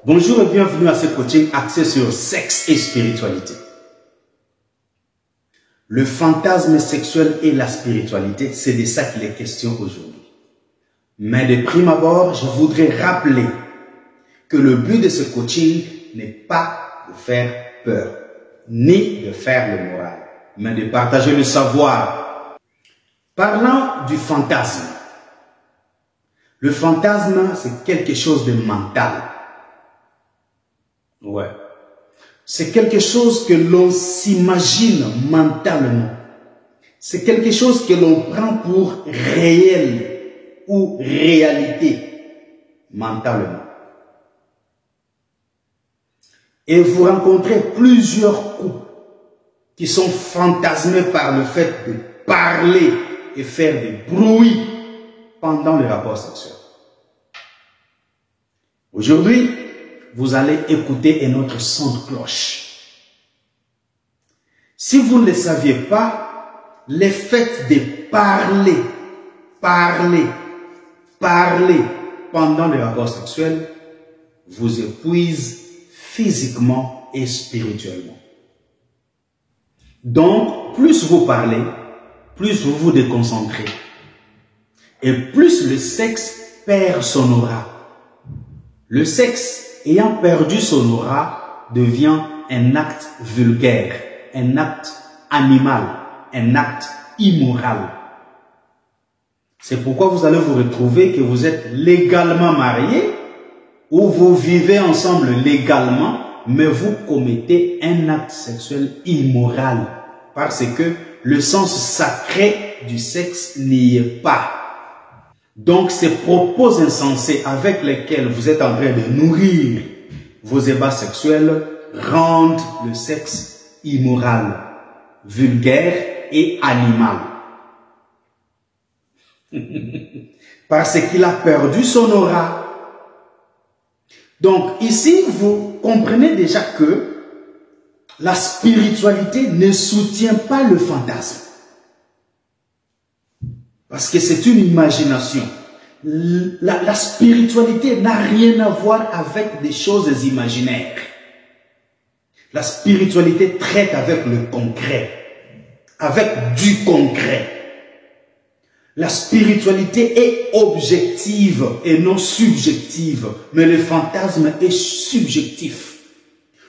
Bonjour et bienvenue à ce coaching axé sur sexe et spiritualité. Le fantasme sexuel et la spiritualité, c'est de ça qu'il est question aujourd'hui. Mais de prime abord, je voudrais rappeler que le but de ce coaching n'est pas de faire peur, ni de faire le moral, mais de partager le savoir. Parlant du fantasme. Le fantasme, c'est quelque chose de mental. Ouais. C'est quelque chose que l'on s'imagine mentalement. C'est quelque chose que l'on prend pour réel ou réalité mentalement. Et vous rencontrez plusieurs couples qui sont fantasmés par le fait de parler et faire des bruits pendant le rapport sexuel. Aujourd'hui, vous allez écouter un autre son de cloche. Si vous ne le saviez pas, le fait de parler pendant le rapport sexuel vous épuise physiquement et spirituellement. Donc, plus vous parlez, plus vous vous déconcentrez. Et plus le sexe perd son aura. Le sexe, ayant perdu son aura, devient un acte vulgaire, un acte animal, un acte immoral. C'est pourquoi vous allez vous retrouver que vous êtes légalement mariés ou vous vivez ensemble légalement, mais vous commettez un acte sexuel immoral parce que le sens sacré du sexe n'y est pas. Donc, ces propos insensés avec lesquels vous êtes en train de nourrir vos ébats sexuels rendent le sexe immoral, vulgaire et animal. Parce qu'il a perdu son aura. Donc, ici, vous comprenez déjà que la spiritualité ne soutient pas le fantasme. Parce que c'est une imagination. La spiritualité n'a rien à voir avec des choses imaginaires. La spiritualité traite avec le concret, avec du concret. La spiritualité est objective et non subjective, mais le fantasme est subjectif.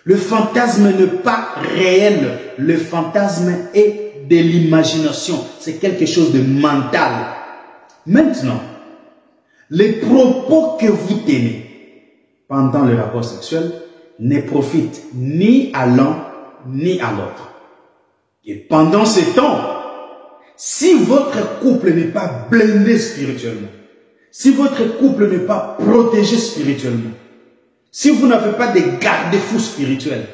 Le fantasme n'est pas réel, le fantasme est de l'imagination, c'est quelque chose de mental. Maintenant, les propos que vous tenez pendant le rapport sexuel ne profitent ni à l'un ni à l'autre. Et pendant ce temps, si votre couple n'est pas blindé spirituellement, si votre couple n'est pas protégé spirituellement, si vous n'avez pas de garde-fous spirituels,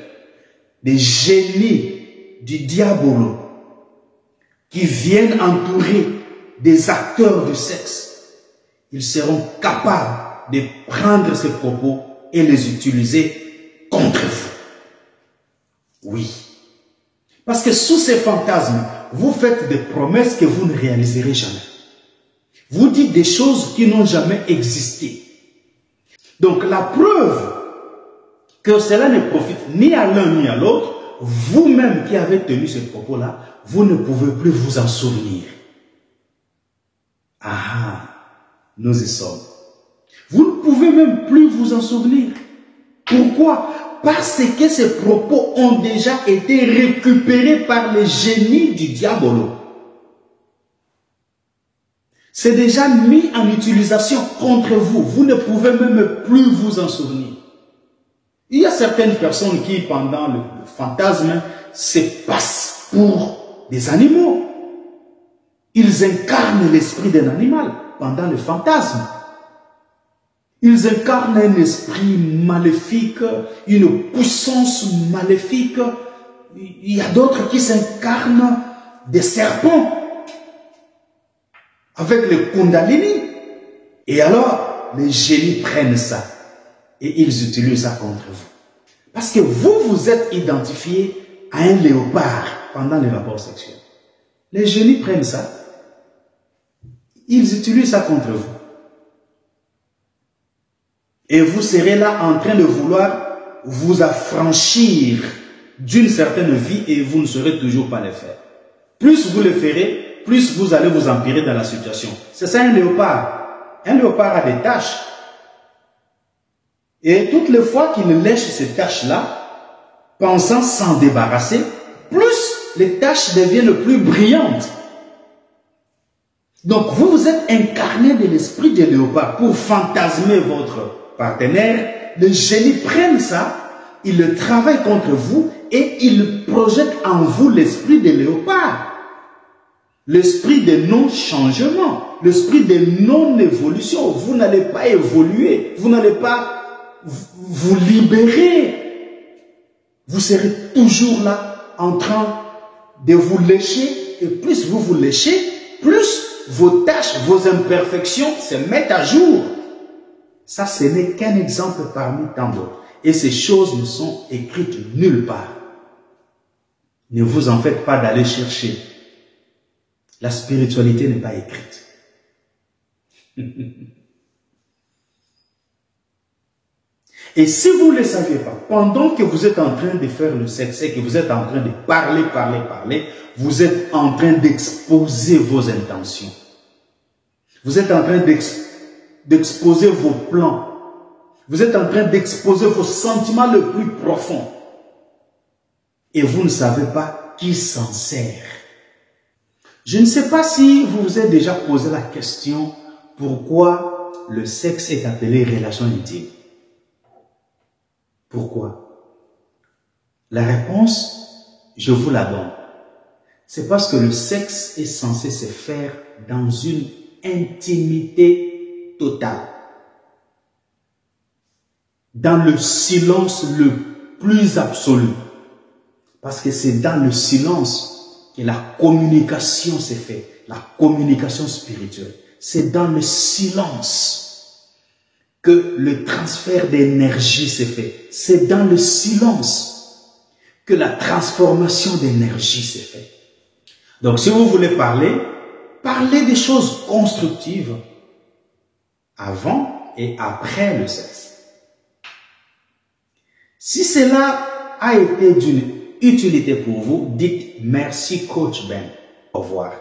des génies du diabolo, qui viennent entourer des acteurs du sexe, ils seront capables de prendre ces propos et les utiliser contre vous. Oui. Parce que sous ces fantasmes, vous faites des promesses que vous ne réaliserez jamais. Vous dites des choses qui n'ont jamais existé. Donc la preuve que cela ne profite ni à l'un ni à l'autre, vous-même qui avez tenu ces propos-là, vous ne pouvez plus vous en souvenir. Ah, nous y sommes. Vous ne pouvez même plus vous en souvenir. Pourquoi? Parce que ces propos ont déjà été récupérés par les génies du diabolo. C'est déjà mis en utilisation contre vous. Vous ne pouvez même plus vous en souvenir. Il y a certaines personnes qui, pendant le fantasme, se passent pour des animaux. Ils incarnent l'esprit d'un animal pendant le fantasme. Ils incarnent un esprit maléfique, une puissance maléfique. Il y a d'autres qui s'incarnent des serpents avec le Kundalini. Et alors, les génies prennent ça et ils utilisent ça contre vous. Parce que vous vous êtes identifié à un léopard pendant les rapports sexuels. Les génies prennent ça. Ils utilisent ça contre vous. Et vous serez là en train de vouloir vous affranchir d'une certaine vie et vous ne saurez toujours pas le faire. Plus vous le ferez, plus vous allez vous empirer dans la situation. C'est ça un léopard. Un léopard a des taches. Et toutes les fois qu'il lèche ces taches-là, pensant s'en débarrasser, plus les taches deviennent plus brillantes. Donc vous, vous êtes incarné de l'esprit de léopard pour fantasmer votre partenaire. Les génies prennent ça, ils le travaillent contre vous et ils projettent en vous l'esprit de léopard. L'esprit de non-changement, l'esprit de non-évolution. Vous n'allez pas évoluer, vous n'allez pas vous libérer. Vous serez toujours là en train de vous lécher et plus vous vous léchez, plus vos tâches, vos imperfections se mettent à jour. Ça, ce n'est qu'un exemple parmi tant d'autres. Et ces choses ne sont écrites nulle part. Ne vous en faites pas d'aller chercher. La spiritualité n'est pas écrite. Et si vous ne le saviez pas, pendant que vous êtes en train de faire le sexe et que vous êtes en train de parler, vous êtes en train d'exposer vos intentions. Vous êtes en train d'exposer vos plans. Vous êtes en train d'exposer vos sentiments les plus profonds. Et vous ne savez pas qui s'en sert. Je ne sais pas si vous vous êtes déjà posé la question pourquoi le sexe est appelé relation intime. Pourquoi? La réponse, je vous la donne. C'est parce que le sexe est censé se faire dans une intimité totale. Dans le silence le plus absolu. Parce que c'est dans le silence que la communication se fait. La communication spirituelle. C'est dans le silence que le transfert d'énergie se fait. C'est dans le silence que la transformation d'énergie se fait. Donc si vous voulez parler, parlez des choses constructives avant et après le sexe. Si cela a été d'une utilité pour vous, dites merci coach Ben. Au revoir.